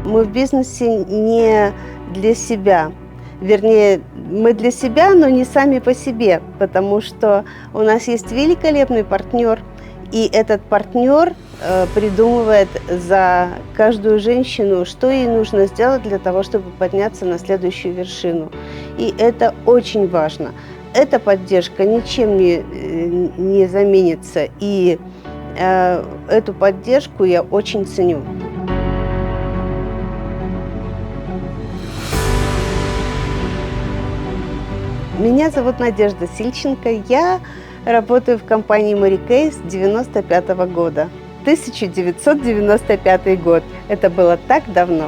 Мы в бизнесе не для себя. Вернее, мы для себя, но не сами по себе, потому что у нас есть великолепный партнер, и этот партнер придумывает за каждую женщину, что ей нужно сделать для того, чтобы подняться на следующую вершину. И это очень важно. Эта поддержка ничем не заменится, и эту поддержку я очень ценю. Меня зовут Надежда Сильченко. Я работаю в компании Mary Kay с 1995 года. 1995 год. Это было так давно.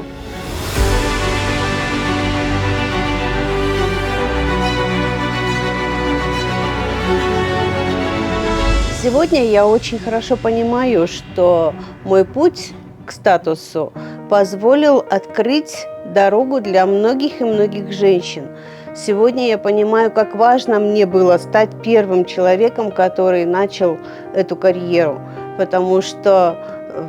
Сегодня я очень хорошо понимаю, что мой путь к статусу позволил открыть дорогу для многих и многих женщин. Сегодня я понимаю, как важно мне было стать первым человеком, который начал эту карьеру, потому что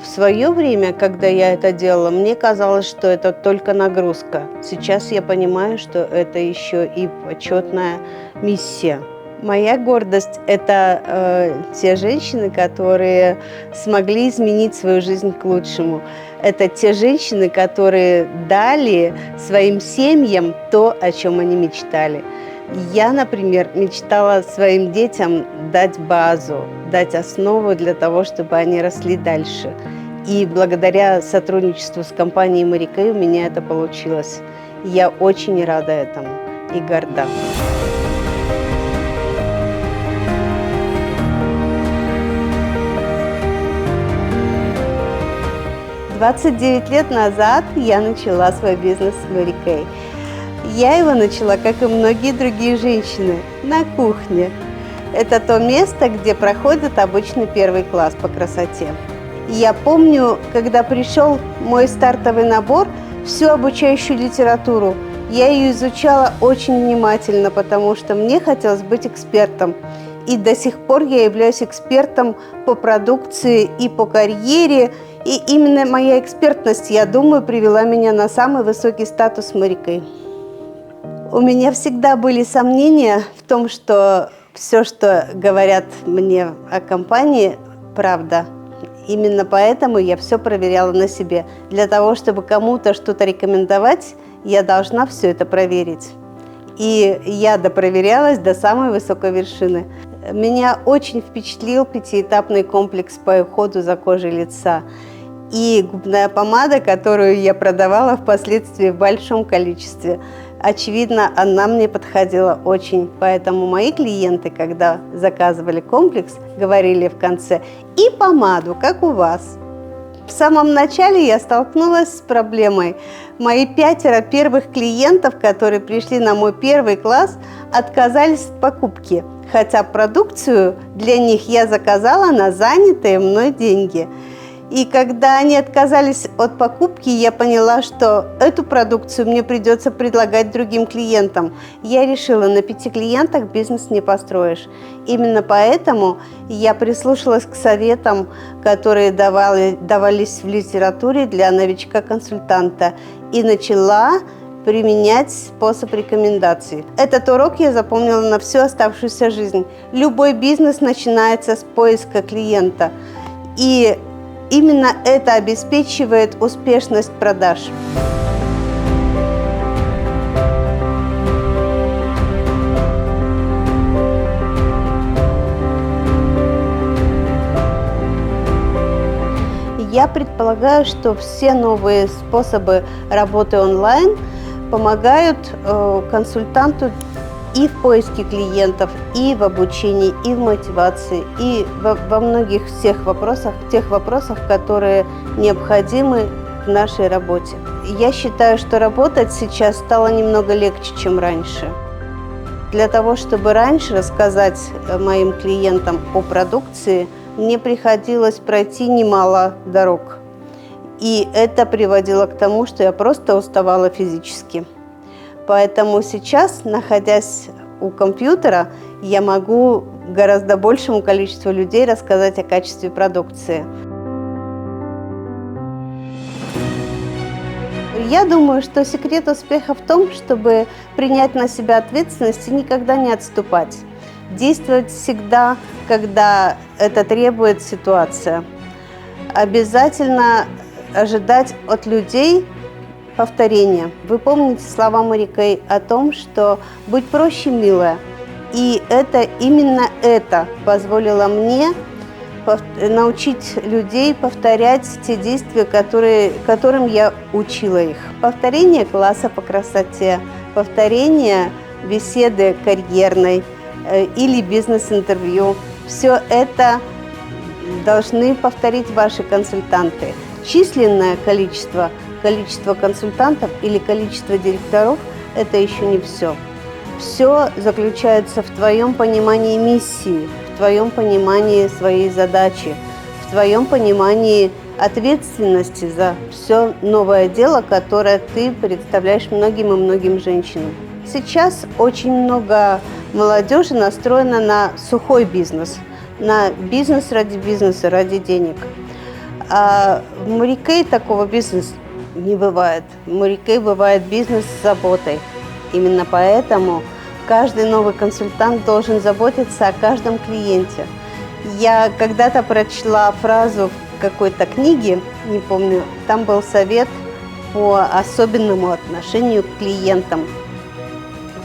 в свое время, когда я это делала, мне казалось, что это только нагрузка. Сейчас я понимаю, что это еще и почетная миссия. Моя гордость – это те женщины, которые смогли изменить свою жизнь к лучшему. Это те женщины, которые дали своим семьям то, о чем они мечтали. Я, например, мечтала своим детям дать базу, дать основу для того, чтобы они росли дальше. И благодаря сотрудничеству с компанией Mary Kay у меня это получилось. Я очень рада этому и горда. 29 лет назад я начала свой бизнес с Mary Kay. Я его начала, как и многие другие женщины, на кухне. Это то место, где проходит обычный первый класс по красоте. Я помню, когда пришел мой стартовый набор, всю обучающую литературу, я ее изучала очень внимательно, потому что мне хотелось быть экспертом. И до сих пор я являюсь экспертом по продукции и по карьере. И именно моя экспертность, я думаю, привела меня на самый высокий статус Mary Kay. У меня всегда были сомнения в том, что все, что говорят мне о компании, правда. Именно поэтому я все проверяла на себе. Для того, чтобы кому-то что-то рекомендовать, я должна все это проверить. И я допроверялась до самой высокой вершины. Меня очень впечатлил пятиэтапный комплекс по уходу за кожей лица. И губная помада, которую я продавала впоследствии в большом количестве. Очевидно, она мне подходила очень. Поэтому мои клиенты, когда заказывали комплекс, говорили в конце: «И помаду, как у вас». В самом начале я столкнулась с проблемой. Мои 5 первых клиентов, которые пришли на мой первый класс, отказались от покупки. Хотя продукцию для них я заказала на занятые мной деньги. И когда они отказались от покупки, я поняла, что эту продукцию мне придется предлагать другим клиентам. Я решила, на 5 клиентах бизнес не построишь. Именно поэтому я прислушалась к советам, которые давались в литературе для новичка-консультанта, и начала применять способ рекомендаций. Этот урок я запомнила на всю оставшуюся жизнь. Любой бизнес начинается с поиска клиента. И именно это обеспечивает успешность продаж. Я предполагаю, что все новые способы работы онлайн помогают консультанту и в поиске клиентов, и в обучении, и в мотивации, и во многих тех вопросах, которые необходимы в нашей работе. Я считаю, что работать сейчас стало немного легче, чем раньше. Для того, чтобы раньше рассказать моим клиентам о продукции, мне приходилось пройти немало дорог. И это приводило к тому, что я просто уставала физически. Поэтому сейчас, находясь у компьютера, я могу гораздо большему количеству людей рассказать о качестве продукции. Я думаю, что секрет успеха в том, чтобы принять на себя ответственность и никогда не отступать. Действовать всегда, когда это требует ситуация. Обязательно ожидать от людей повторения. Вы помните слова Мэри Кей о том, что «будь проще, милая». И именно это позволило мне научить людей повторять те действия, которым я учила их. Повторение класса по красоте, повторение беседы карьерной или бизнес-интервью. Все это должны повторить ваши консультанты. Численное количество консультантов или количество директоров – это еще не все. Все заключается в твоем понимании миссии, в твоем понимании своей задачи, в твоем понимании ответственности за все новое дело, которое ты представляешь многим и многим женщинам. Сейчас очень много молодежи настроено на сухой бизнес, на бизнес, ради денег. А в Мэри Кей такого бизнеса не бывает. В Мэри Кей бывает бизнес с заботой. Именно поэтому каждый новый консультант должен заботиться о каждом клиенте. Я когда-то прочла фразу в какой-то книге, не помню, там был совет по особенному отношению к клиентам.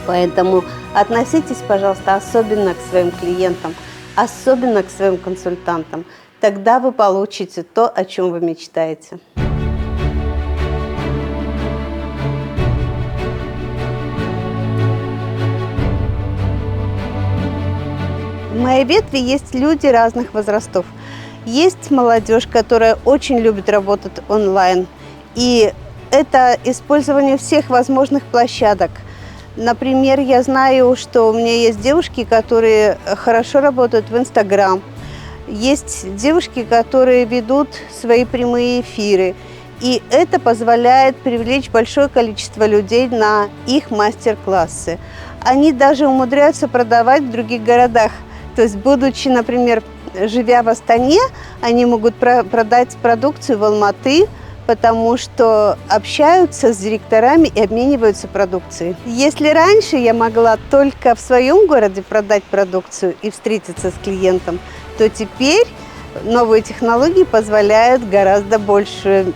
Поэтому относитесь, пожалуйста, особенно к своим клиентам, особенно к своим консультантам. Тогда вы получите то, о чем вы мечтаете. В моей ветви есть люди разных возрастов. Есть молодежь, которая очень любит работать онлайн. И это использование всех возможных площадок. Например, я знаю, что у меня есть девушки, которые хорошо работают в Инстаграм. Есть девушки, которые ведут свои прямые эфиры. И это позволяет привлечь большое количество людей на их мастер-классы. Они даже умудряются продавать в других городах. То есть, будучи, например, живя в Астане, они могут продать продукцию в Алматы, потому что общаются с директорами и обмениваются продукцией. Если раньше я могла только в своем городе продать продукцию и встретиться с клиентом, то теперь новые технологии позволяют гораздо больше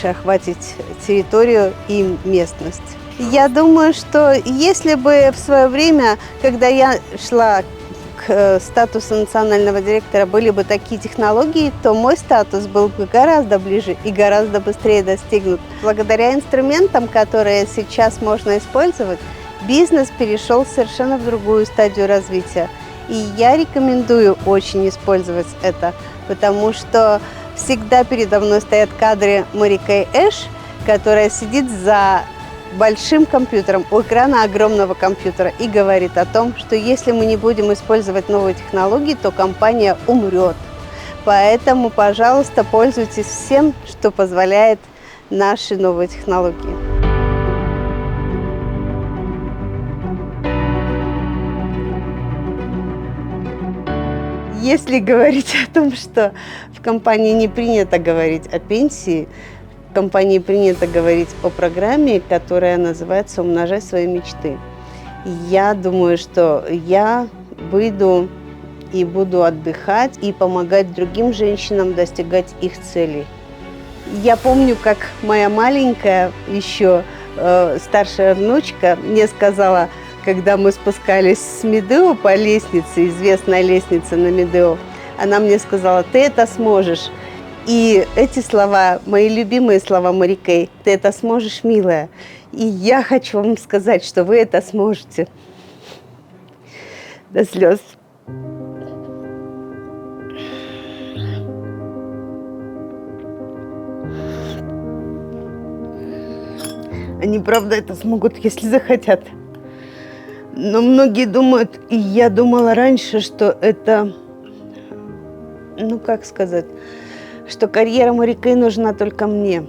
охватить территорию и местность. Я думаю, что если бы в свое время, когда я шла к статусу национального директора, были бы такие технологии, то мой статус был бы гораздо ближе и гораздо быстрее достигнут. Благодаря инструментам, которые сейчас можно использовать, бизнес перешел совершенно в другую стадию развития. И я рекомендую очень использовать это, потому что всегда передо мной стоят кадры Мэри Кей Эш, которая сидит за большим компьютером, у экрана огромного компьютера и говорит о том, что если мы не будем использовать новые технологии, то компания умрет. Поэтому, пожалуйста, пользуйтесь всем, что позволяет наши новые технологии. Если говорить о том, что в компании не принято говорить о пенсии, в компании принято говорить о программе, которая называется «Умножай свои мечты». Я думаю, что я выйду и буду отдыхать и помогать другим женщинам достигать их целей. Я помню, как моя маленькая, еще старшая внучка мне сказала, когда мы спускались с Медео по лестнице, известная лестница на Медео, она мне сказала: «Ты это сможешь». И эти слова, мои любимые слова Мэри Кей: «Ты это сможешь, милая». И я хочу вам сказать, что вы это сможете. До слез. Они, правда, это смогут, если захотят. Но многие думают, и я думала раньше, что это, как сказать, что карьера Мэри Кей нужна только мне.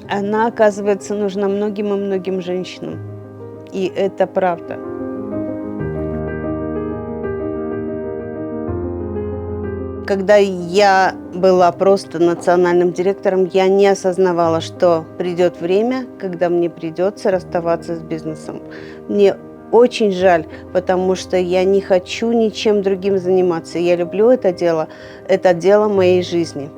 Она, оказывается, нужна многим и многим женщинам. И это правда. Когда я была просто национальным директором, я не осознавала, что придет время, когда мне придется расставаться с бизнесом. Мне очень жаль, потому что я не хочу ничем другим заниматься. Я люблю это дело моей жизни.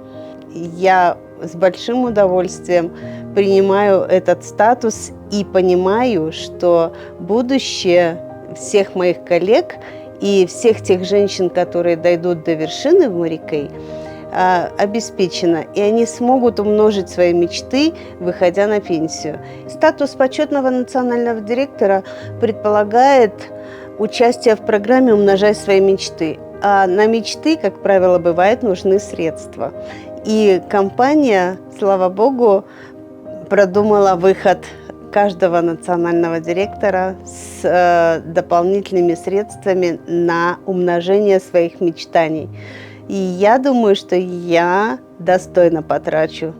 Я с большим удовольствием принимаю этот статус и понимаю, что будущее всех моих коллег и всех тех женщин, которые дойдут до вершины в Mary Kay, обеспечено, и они смогут умножить свои мечты, выходя на пенсию. Статус почетного национального директора предполагает участие в программе «Умножай свои мечты». А на мечты, как правило, бывает, нужны средства. И компания, слава богу, продумала выход каждого национального директора с дополнительными средствами на умножение своих мечтаний. И я думаю, что я достойно потрачу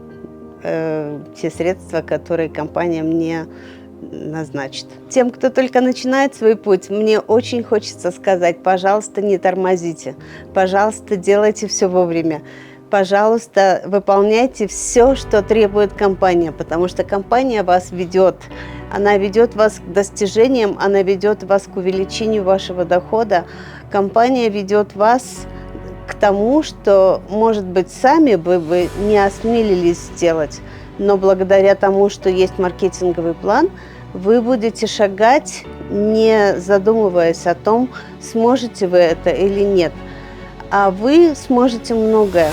те средства, которые компания мне назначит. Тем, кто только начинает свой путь, мне очень хочется сказать: пожалуйста, не тормозите, пожалуйста, делайте все вовремя. Пожалуйста, выполняйте все, что требует компания, потому что компания вас ведет. Она ведет вас к достижениям, она ведет вас к увеличению вашего дохода. Компания ведет вас к тому, что, может быть, сами бы вы не осмелились сделать, но благодаря тому, что есть маркетинговый план, вы будете шагать, не задумываясь о том, сможете вы это или нет. А вы сможете многое.